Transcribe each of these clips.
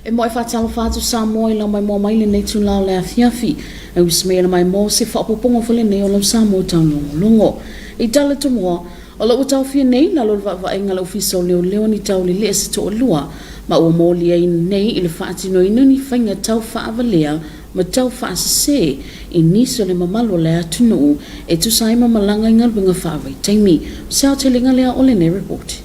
e mo e whaatalo whaatu sa mo i lau mai mo mai le nei tu lau le afiafi e usmea mai mo se whaapopongo whale nei o lau sa mo tau longo. I tala tu moa, o lau tau fia nei na lo wa inga lau fiso leo ni tau li lea se to o lua ma ua mo lia i nei i le whaatino i nani whainga tau whaavalea ma tau whaasase i niso le mamalo le atunu e tu saima malanga inga luenga whaavai taimi. Sao te linga lea ole nei report.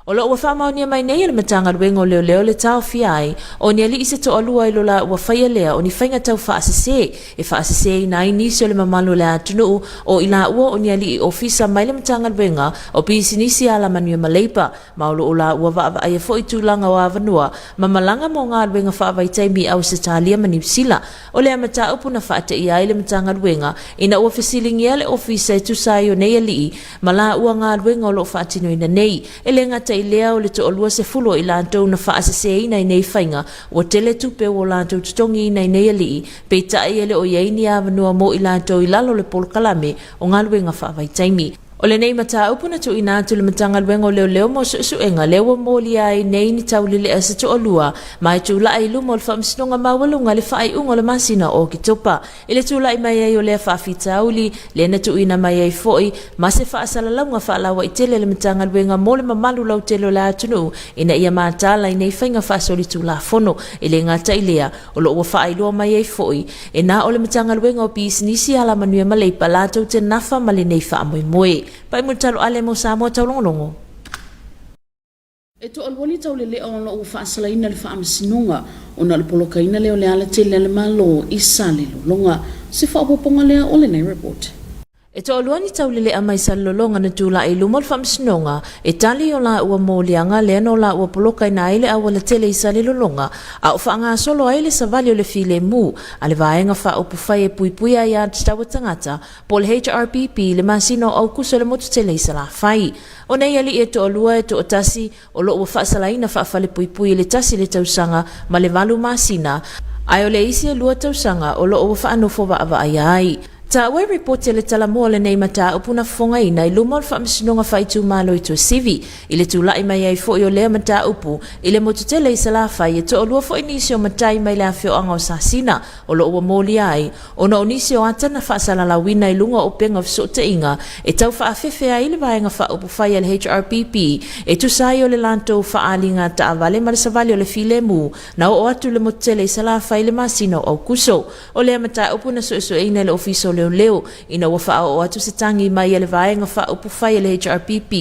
O lo ua whaamaunia mai nei le matanga ruenga o leo le tau fiai o ni ali ise to alua i lola ua whaia lea o ni whainga tau whaasase e whaasase i nai nisi o le mamalo le atunu o ila ua o ni ali i ofisa mai le matanga ruenga o pisi nisi ala manuia maleipa ma o lo la ua wa ai fo i tūlanga o avanua ma malanga mo ngā ruenga whaavai taimi au se talia mani sila o le amata upu na whaate i ai le matanga ruenga ina ua fesilingia le ofisa e tusai o nei ali ma la ua ngā ruenga o lo whaatino ina nei e le ngata i lea o le to olua se fulo i lantou na whaasase i nei nei whainga o tele tupe o lantou tutongi i nei nei alii pe tae ele o yeini avanua mo i lantou i lalo le polkalame o ngā luenga whaavai taimi. O le nei mata upuna tu ina atu le matanga luenga o leo mo suenga lewa mo li ai nei ni tau lile asa tu olua mai tu la ai lumo le whamsinonga mawalunga le whaai ungo le masina o ki topa ile tu la i mai ai o le whaafita uli le na tu ina mai ai foi ma se whaasala launga whaalawa i tele le matanga luenga mo le mamalu lau telo la atunu ina ia maatala i nei whainga whaasoli tu la fono ile ngata ilea o lo ua whaai lua mai ai foi e na o le matanga luenga o pis nisi ala manuia maleipa la tau te nafa mali nei wha amoe moe. Pai mo talo ale mo sa mo taulongolongo. E to alwali tau le lea o lo u whaasalaina le whaamsinonga o na le polokaina leo le ala te le malo i sa le longa se whaapoponga lea o le nei report. E to aluani tau lele a mai salolonga na tula i lumol whamsinonga e tali o la ua mōlianga le no la ua poloka ina aile a wala tele i salolonga a ufa ngā solo aile sa vali o le file mu a le vaenga wha upu whai e pui a ia tawa tangata po le HRPP le masino au kuso le motu tele i sala whai. O nei ali e to alua e to o tasi o lo ua whaasalaina whaafale pui le tasi le tausanga ma le valu masina ai o le isi e lua tausanga o lo ua whaanofo wa ava ai. Ta ue reporte le talamoa le nei mata upuna fonga ina i lumol whaamisinonga whaitu malo i to sivi. I le tula i mai ai fo i o lea mata upu, i le motutele i sala whai e to olua fo i nisi o matai mai le awhio anga o sasina o lo ua mōli ai. O na o nisi o atana whaasala la wina i lunga o penga so te inga e tau whaafewhea i le vaenga wha upu whai al HRPP e tu sai o le lanto whaalinga ta avale ma le savali o le file mu na o atu le motutele i sala whai le masino au kuso. O lea mata upuna so ina le ofiso leo ina wa fa o atu se tangi mai ele vaenga fa upu fai le HRPP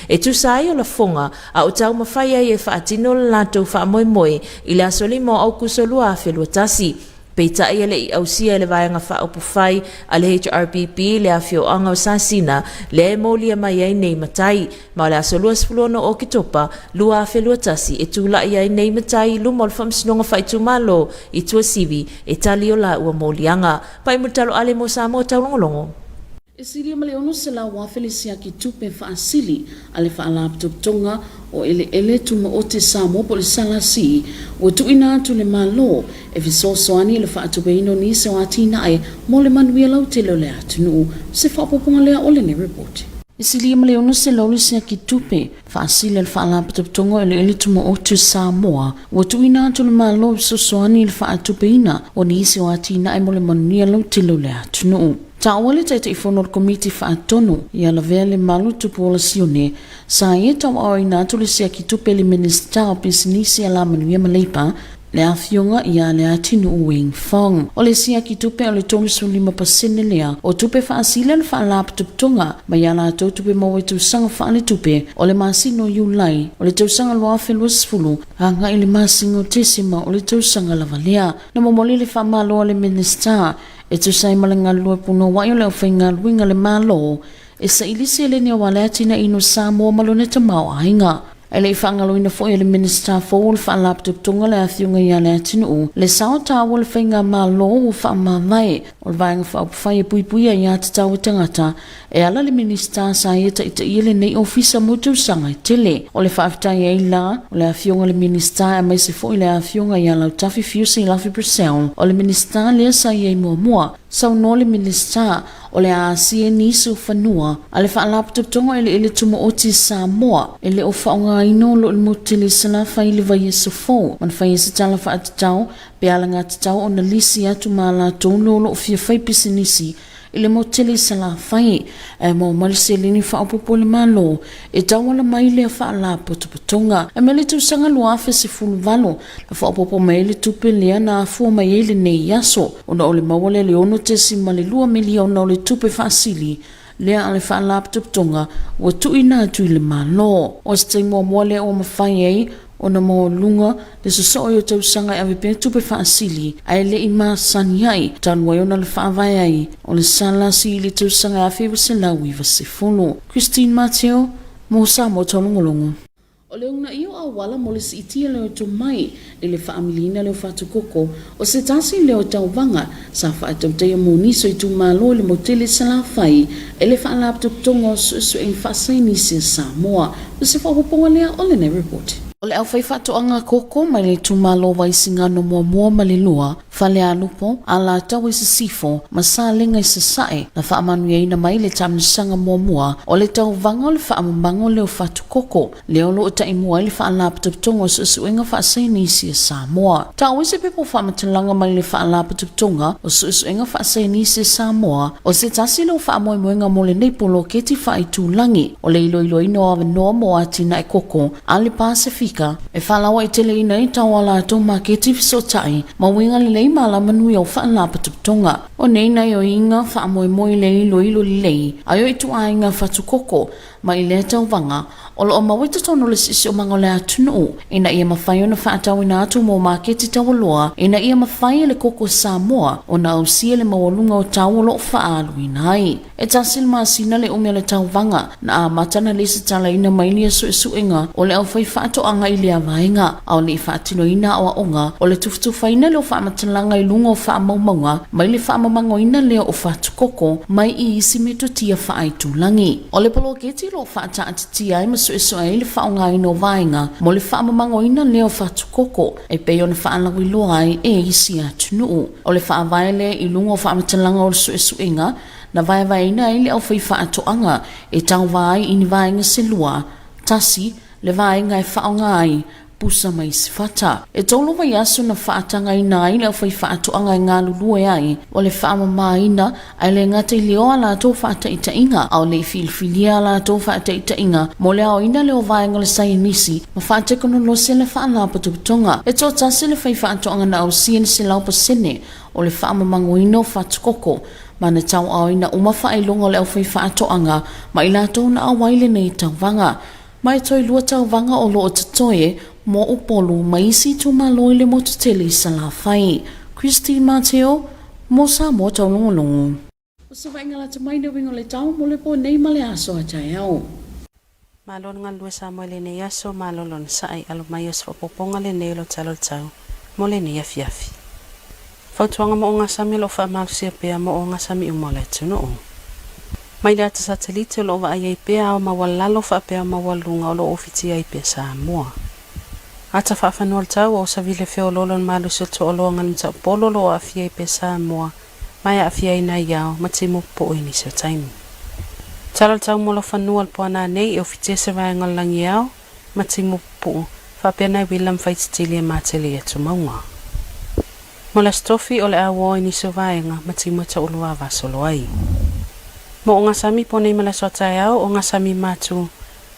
e tu sai o la fonga a o tau mawhai e fa atino la lato fa moe i la solimo au kusolua a whelua tasi. Peita ia le au sia le vaenga fa upu fai a le HRPP le a whio anga o sasina le molia mai ai nei matai ma le asolua sfulono o ki topa lua a whelua tasi e tu la ia nei matai lumol whamsinonga fai tu malo i tua sivi e tali o la ua molianga. Pai mutalo ale mo sa mo taulongolongo. E siria male ono se la wafele sia ki tupe whaasili ale whaalaptop tonga o ele tuma o te samo po le salasi o tu ina atu le malo e visosoani le whaatupe ino ni se watina ai mo le manuia lau te leo le atunu se whaapoponga lea ole ne report. E siria male ono se laule sia ki tupe whaasili ale whaalaptop tonga ele tuma o te samoa o tu ina atu le malo visosoani le whaatupe ina o ni se watina ai mo le manuia lau te leo le atunu. Ta wale taita i whanor komiti whaatono i ala vele malu tupu ola sione sa e tau au ina atu le sea ki tupe le minista o pisinisi ala manuia maleipa le awhionga i a le atinu uwing fong. O le sea ki tupe o le tolu su 5% lea o tupe whaasile le whaalap tuptonga ma i ala atou tupe mawe tausanga whaale tupe o le masino yulai o le tausanga loa whelua sfulu hanga i le masingo tesima o le tausanga lavalea na momoli le whaamaloa le minista e tu sai malanga lua puno wa yo le whainga luinga le malo e sa ilisi le ni wale atina ino Samoa malone ta mau ainga e le whangalo ina fo le minister fo ul wha laptop tonga le athiunga i ale atinu le sao ta wale whainga malo u wha mawai o le vaenga wha upwhai e pui a ia te tau tangata e ala le minister sa ia ta ita ile nei ofisa mutu sanga i tele o le whaafitai e ila o le athiunga le minister a mai se fo i le athiunga i ala utafi fiusi i lafi persel o le minister le sa ia i mua saunole minista o le asia nisi o fanua a le fa'alapitotonga ele tumaoti Samoa ele o fa'aogāina lo le motili salafa i le vaiesa fou ma le vaiesa tala fa'atatau pe alanga tatau ona lisi atu ma latou lo o fiafai pisinisi i le motili salafai e mo maliselini fa'apopo le malo e tauala mai le fa'alapotopotonga e me le tausaga luafe sefuluvalo le fa'apopo mai le tupe lea na afua mai ai lenei aso ona o le maua le leono tesi ma le 2 miliona o le tupe fa'asili lea a le fa'alapotopotonga ua tu'uina atu i le malo o se taimoamoa lea ua mafai ai ona mo lunga le soso'o o tausaga e ave pe tupe fa'asili ae le'i masani ai tanu ai ona le fa'avae ai o le salasi i le tausaga e afe vaselau i vasefulu. Christine Mateo mo Samoa tolongolongo. O le una iyo awala mo le siitia leo tumai i le whaamilina leo whatukoko o se tasi leo tauvanga sa whaatautea moniso i tumalo le motele salafai e le whaalaptuptonga o su en whasaini se Samoa o se whahoponga lea o le report. O le au whaifatoanga koko mai le tumalo waisingano mua ma le lua fale alupo ala tau i se sifo ma sa lenga i se sae na whaamanu ina mai le tamnisanga mua o le tau vanga o le whaamamango leo whatukoko leo lo ta imua i le whaalaptuptonga o suenga whaasaini i se Samoa. Tau i se pepo whaamatalanga mai le whaalaptuptonga o suenga whaasaini i se Samoa o se tasi leo whaamoemoenga mo le neipolo keti whaitūlangi o le iloilo ino avanoa mo atina e koko a le Pasifika e whalawa i tele ina i tawala ato maketi fisotai ma winga le lei mala manui au whaalaptuptonga o nei nei o inga whaamoemoi le iloilo lei ayo i tuainga whatukoko ma i le tauvanga o lo mawita tono le sisi o mangole atunu ina ia mawhai o na whaatau ina atu mo maketi tawaloa ina ia mawhai le koko Samoa o na ausia le mawalunga o tawalo o whaalu inai e tasil maasina le umea le tauvanga na a matana le se tala ina maili a suenga o le au whai whaato anga i le avainga au le whaatino ina o onga o le tuftufa ina le o whaamatalanga i lunga o whaamaumaunga mai le whaamamango ina le o whaatukoko mai i isi meto tia whaaitulangi o le poloketi lo whaata atitia ai so ai le whaonga ino vainga mo le whaamamango ina leo whatukoko e peo na whaalawi loa ai e isi atunu o le whaavaele i lunga o whaamatalanga o le suenga na vai ina ai le au whai whaatoanga e tau vai ini vainga se lua tasi le vainga e whaonga ai pusa mai sifata. E tolo vai aso na whaatanga ina ai le au whai whaatoanga i ngā lulue ai o le whaamama ina ai le ngata i leo ala tō whaata ita inga au le filfilia ala tō whaata ita inga mo le au ina leo vaenga le sai nisi ma whaate kono lo se le whaalapotuputonga e tō tase le whai whaatoanga na au sien se laupa sene o le whaamamango ino whatukoko ma na tau au ina umafa i longa le au whai whaatoanga ma i la tō na awaile nei tauwanga mai toi lua tauwanga o lo o tatoe mo upolu maisi tu maloi le motutele salafai. Christine Mateo mo Samoa taulongolongo. O se vainga la tamaina wingo le tau mo le po nei male aso atai au. Malon ngal lua Samoa le nei aso malolon sai alo mai os poponga le nei lo talo tau mo le nei afiafi. Fautuanga mo nga sami lo fa malsia pe mo nga sami umole tuno. Mai data satellite lo va ai pe o mawalalo fa pe mawalunga lo ofiti ai pe Samoa. Ata whaafanua tau o sa vile feo lolon malu se to olonga ni ta pololo a fiai pe Samoa mai a fiai na iao ma te mo po ini se taimu. Tala tau mo lo whanua al poana nei e ofite se vaenga langi iao ma te mo po whapena i William Faititilia Mateli e tu maunga. Mo la stofi o le awo ini se vaenga ma te mo ta ulua vasolo ai. Mo o ngasami po nei mala sota iao o ngasami matu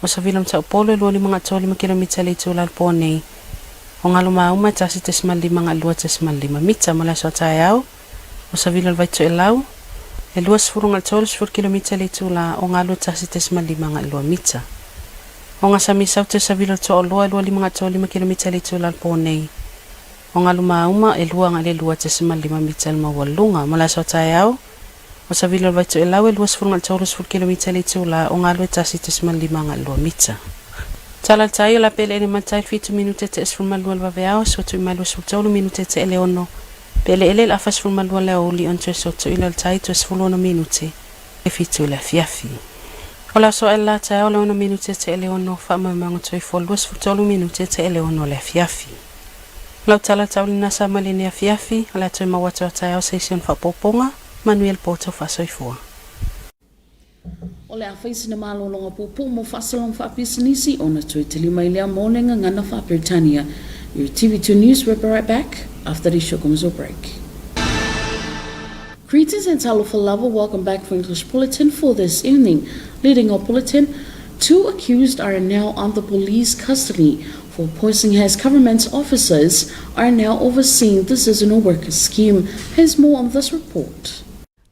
o sa vilam tau polo e lua 5 kilomita le tu lalpo nei. O ngalo mauma tasi te smalima nga lua te smalima mita mala so taiao. O sa vilal vai tu e lau. E lua sfuru ngal tolu 4 kilomita le tu la o ngalo tasi te smalima nga lua mita. O nga sami sau te sa vilal tu o lua e lua 5 kilomita le tu lalpo nei. O ngalo mauma e lua nga le lua te smalima mita le mawalunga mala so taiao. O sa vilal vai tu e lau e lua sfuru ngal tolu 4 kilomita le tu la o ngalo tasi te smalima nga lua mita. Tala tayo la pele ene matai fitu minute te esful malua lwa veao so tu imalua sultaulu minute te ele ono. Pele ele la fasful malua leo li onto so tu ilal tai tu esful ono minute. E fitu la fiafi. Ola so ela tayo le ono minute te ele ono fa mamango tu ifolu sultaulu minute te ele ono le fiafi. Lau tala tayo li nasa malini a fiafi ala tu mawatu a tayo session fa poponga. Manuel Poto Fasoifua. O le awhaisi na malolonga pupu mo whasalong whapisanisi o na tui te lima i lea morning ngana wha Britannia. Your TV2 News, we'll be right back after the show comes a break. Greetings and talofa lava, welcome back for English Bulletin for this evening. Leading our bulletin, 2 accused are now under police custody for poisoning as government officers are now overseeing the seasonal worker scheme. Here's more on this report.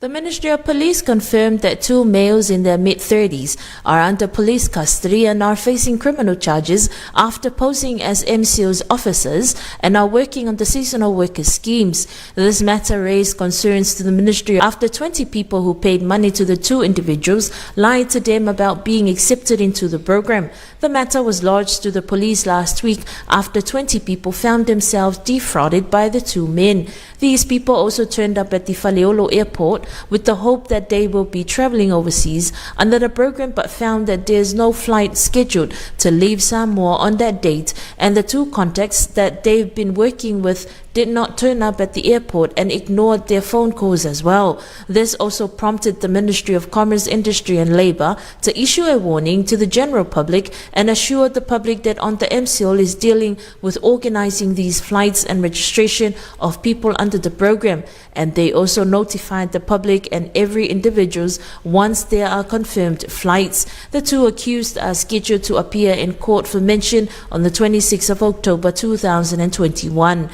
The Ministry of Police confirmed that 2 males in their mid-30s are under police custody and are facing criminal charges after posing as MCO's officers and are working on the seasonal worker schemes. This matter raised concerns to the ministry after 20 people who paid money to the 2 individuals lied to them about being accepted into the program. The matter was lodged to the police last week after 20 people found themselves defrauded by the 2 men. These people also turned up at the Faleolo airport with the hope that they will be travelling overseas under the program, but found that there is no flight scheduled to leave Samoa on that date, and the 2 contacts that they've been working with did not turn up at the airport and ignored their phone calls as well. This also prompted the Ministry of Commerce, Industry and Labour to issue a warning to the general public and assured the public that the MCO is dealing with organising these flights and registration of people under the program, and they also notified the public and every individuals once there are confirmed flights. The 2 accused are scheduled to appear in court for mention on the 26th of October 2021.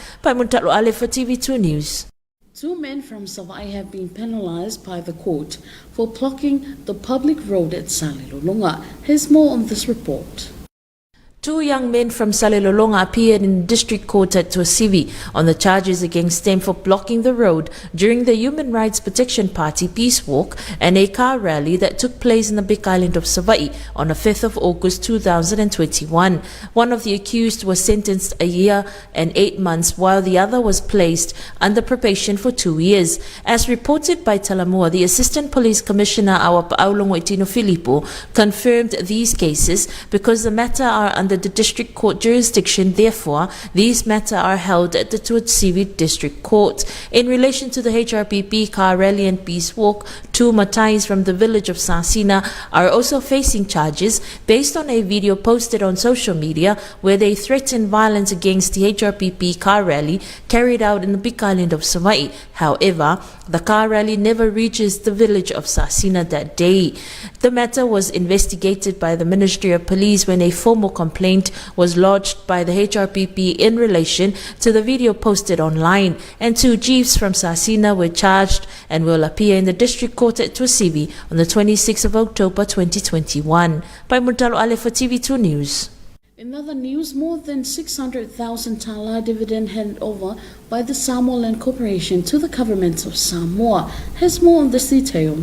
Talo Ale for TV2 News. 2 men from Savai have been penalised by the court for blocking the public road at Salilolonga. Here's more on this report. 2 young men from Salilolonga appeared in the district court at Tuasivi on the charges against them for blocking the road during the Human Rights Protection Party Peace Walk and a car rally that took place in the Big Island of Savai on the 5th of August 2021. One of the accused was sentenced a year and 8 months, while the other was placed under probation for 2 years. As reported by Talamua, the Assistant Police Commissioner Awa Pa'aulongo Itino Filipo confirmed these cases because the matter are under the district court jurisdiction. Therefore, these matters are held at the Tuasivi District Court. In relation to the HRPP car rally and peace walk, 2 Matais from the village of Sasina are also facing charges based on a video posted on social media where they threatened violence against the HRPP car rally carried out in the Big Island of Savai. However, the car rally never reaches the village of Sasina that day. The matter was investigated by the Ministry of Police when a formal complaint was lodged by the HRPP in relation to the video posted online, and 2 chiefs from Sasina were charged and will appear in the district court at Tuasivi on the 26th of October 2021. By Muntalo Ale for TV2 News. In other news, more than 600,000 tala dividend handed over by the Samoa Land Corporation to the government of Samoa. Here's more on this detail.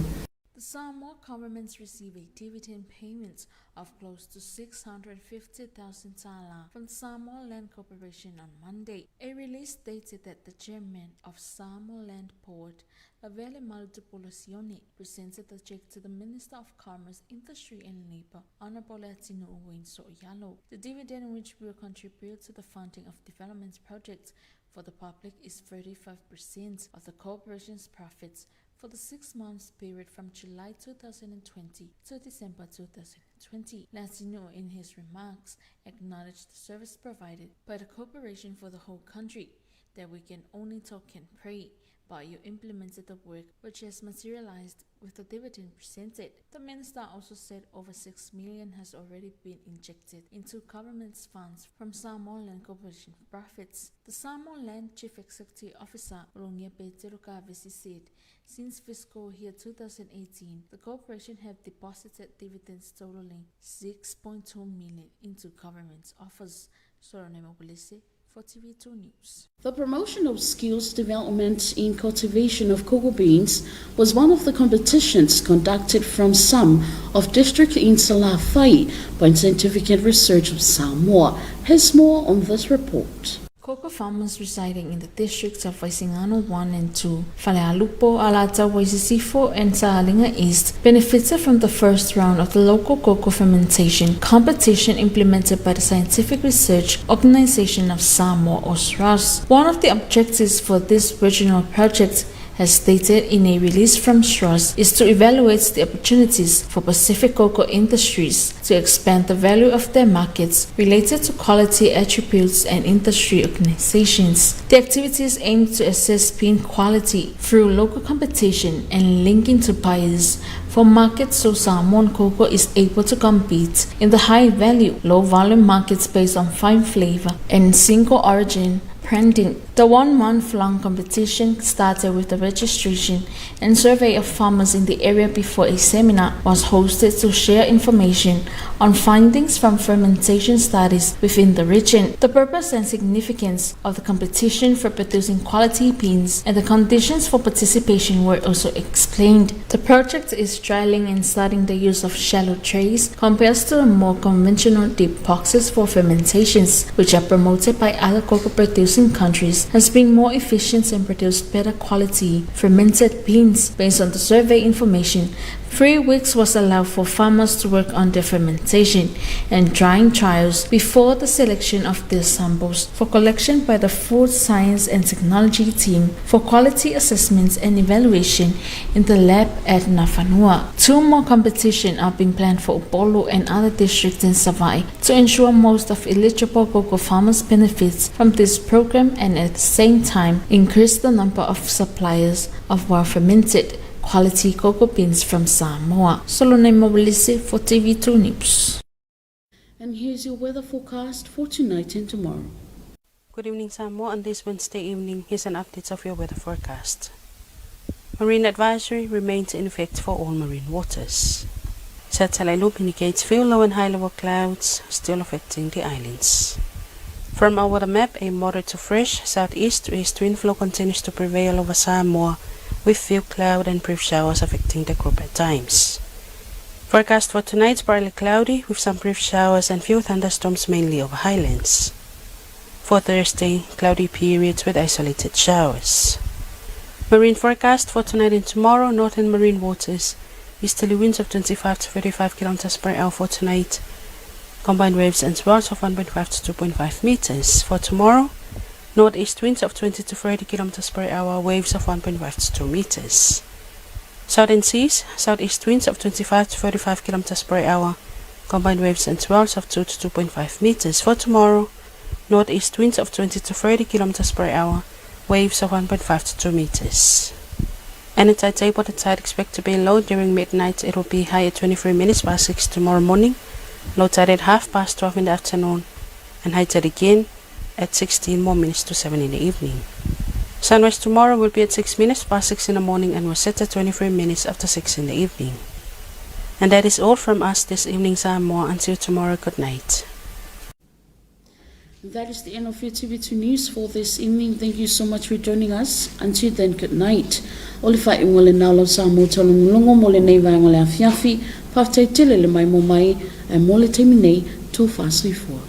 The Samoa government received a dividend payment of close to 650,000 tala from the Samoa Land Corporation on Monday. A release stated that the chairman of Samoa Land Port, Lavele Maldipolosione, presented the check to the Minister of Commerce, Industry and Labour, Honorable Latino Owen So'oyalo. The dividend, which will contribute to the funding of development projects for the public, is 35% of the corporation's profits for the 6 months period from July 2020 to December 2020. Latino, in his remarks, acknowledged the service provided by the corporation for the whole country, that we can only talk and pray, but you implemented the work which has materialized with the dividend presented. The minister also said over 6 million has already been injected into government's funds from Samoa Land Corporation profits. The Samoa Land Chief Executive Officer, Olongia Petero Kavesi, said since fiscal year 2018, the corporation have deposited dividends totaling 6.2 million into government's offers. Soronemo Polisi for TV2 News. The promotion of skills development in cultivation of cocoa beans was one of the competitions conducted from some of District Insula Fai by Scientific and Research of Samoa. Here's more on this report. Cocoa farmers residing in the districts of Waisingano 1 and 2, Falealupo, Alata, Waisisifo, and Saalinga East benefited from the first round of the local cocoa fermentation competition implemented by the Scientific Research Organization of Samoa, or SRAS. One of the objectives for this regional project has stated in a release from Strauss is to evaluate the opportunities for Pacific cocoa industries to expand the value of their markets related to quality attributes and industry organizations. The activities aim to assess bean quality through local competition and linking to buyers for markets so Samoan cocoa is able to compete in the high-value, low-volume markets based on fine flavor and single origin branding. The 1-month-long competition started with the registration and survey of farmers in the area before a seminar was hosted to share information on findings from fermentation studies within the region. The purpose and significance of the competition for producing quality beans and the conditions for participation were also explained. The project is trialing and studying the use of shallow trays compared to the more conventional deep boxes for fermentations, which are promoted by other cocoa producing countries, has been more efficient and produced better quality fermented beans. Based on the survey information, 3 weeks was allowed for farmers to work on their fermentation and drying trials before the selection of their samples for collection by the Food Science and Technology team for quality assessments and evaluation in the lab at Nafanua. 2 more competitions are being planned for Upolu and other districts in Savai to ensure most of eligible cocoa farmers benefits from this program and at the same time increase the number of suppliers of well-fermented quality cocoa beans from Samoa. Solonai Mobilisi for TV2 News. And here's your weather forecast for tonight and tomorrow. Good evening, Samoa. On this Wednesday evening, here's an update of your weather forecast. Marine advisory remains in effect for all marine waters. Satellite loop indicates few low and high level clouds still affecting the islands. From our weather map, a moderate to fresh southeast to east wind flow continues to prevail over Samoa, with few cloud and brief showers affecting the group at times. Forecast for tonight, partly cloudy with some brief showers and few thunderstorms mainly over highlands. For Thursday, cloudy periods with isolated showers. Marine forecast for tonight and tomorrow, northern marine waters, easterly winds of 25 to 35 km per hour for tonight, combined waves and swells of 1.5 to 2.5 meters. For tomorrow, northeast winds of 20 to 30 km per hour, waves of 1.5 to 2 meters. Southern seas, southeast winds of 25 to 35 km per hour, combined waves and swells of 2 to 2.5 meters. For tomorrow, northeast winds of 20 to 30 km per hour, waves of 1.5 to 2 meters. Any tide table, the tide expected to be low during midnight. It will be high at 23 minutes past 6 tomorrow morning, low tide at 12:30 in the afternoon, and high tide again at 16 more minutes to 7 in the evening. Sunrise tomorrow will be at 6 minutes past 6 in the morning and will set at 23 minutes after 6 in the evening. And that is all from us this evening, Samoa. Until tomorrow, good night. That is the end of your TV2 News for this evening. Thank you so much for joining us. Until then, good night. Olifa ingole nalo Samoa talungulungo mole nei vai ngole afiafi, paftai tele le mai mo mai, mole teminei 2 fast 4.